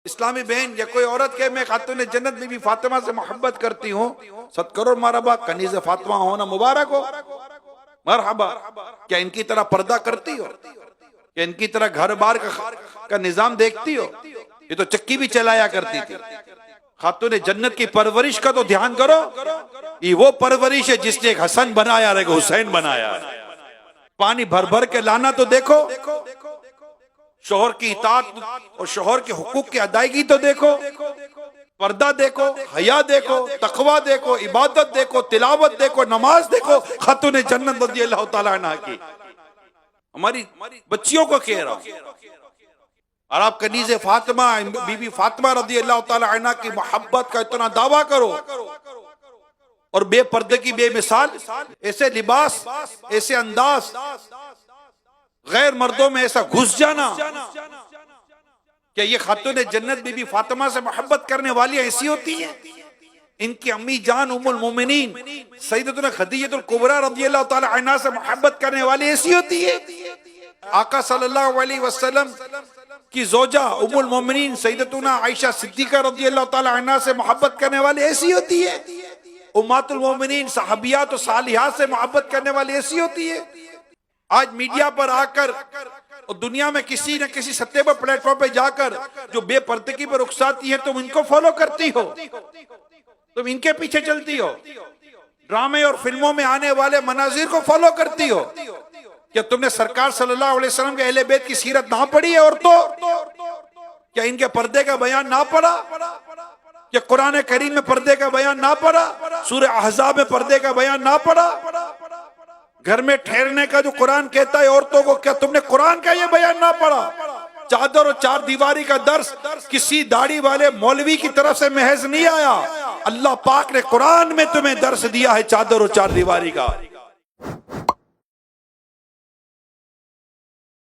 इस्लामी बहन या कोई औरत के मैं खातून जन्नत बीबी फातिमा से मोहब्बत करती हूँ, 7 करोड़ मरहबा, कनीज़ फातिमा होना मुबारक हो, मरहबा। क्या इनकी तरह पर्दा करती हो? क्या इनकी तरह घर बार का निजाम देखती हो? ये तो चक्की भी चलाया करती थी। खातून जन्नत की परवरिश का तो ध्यान करो। ये वो परवरिश है जिसने एक हसन बनाया है, एक हुसैन बनाया है। पानी भर भर के लाना तो देखो, शोहर की इताअत और शोहर के हुकूक की अदायगी तो देखो, पर्दा देखो, हया देखो, तकवा देखो, इबादत देखो, तिलावत देखो, नमाज देखो। खातून जन्नत रज़ियल्लाहु ताला अन्हा की, हमारी बच्चियों को कह रहा हूं। और आप कनीज़े फातिमा बीबी फातिमा रज़ियल्लाहु ताला अन्हा की मोहब्बत का इतना दावा करो और बेपर्दे की बेमिसाल ऐसे लिबास, ऐसे अंदाज, गैर मर्दों में ऐसा घुस जाना। क्या ये खातून जन्नत बीबी फातिमा से मोहब्बत करने वाली ऐसी होती है? इनकी अम्मी जान उम्मुल मोमिनीन सैयदतुना खदीजतुल कुबरा रज़ियल्लाहु ताला अन्हा से मोहब्बत करने वाली ऐसी होती है? आका सल्लल्लाहु अलैहि वसल्लम की जोजा उम्मुल मोमिनीन सैयदतुना आयशा सिद्दीका रज़ियल्लाहु ताला अन्हा से मोहब्बत करने वाली ऐसी होती है? उम्मतुल मोमिनीन सहाबियात और सालिहात से मोहब्बत करने वाली ऐसी होती है? आज मीडिया पर आकर और दुनिया में किसी न किसी सत्ते पर प्लेटफॉर्म पे जाकर जो बेपर्दगी पर रुखसाती है, तुम इनको फॉलो करती हो, तुम इनके पीछे चलती हो, ड्रामे और फिल्मों में आने वाले मनाजिर को फॉलो करती हो। क्या तुमने सरकार सल्लल्लाहु अलैहि वसल्लम के अहले बैत की सीरत ना पढ़ी है? और तो क्या इनके पर्दे का बयान ना पढ़ा? क्या कुरान करीम में पर्दे का बयान ना पढ़ा? सूरह अहज़ाब में पर्दे का बयान ना पढ़ा? घर में ठहरने का जो कुरान कहता है औरतों को, क्या तुमने कुरान का ये बयान ना पढ़ा? चादर और चार दीवारी का दर्स किसी दाढ़ी वाले मौलवी की तरफ से महज नहीं आया। अल्लाह पाक ने कुरान में तुम्हें दर्स दिया है चादर और चार दीवारी का।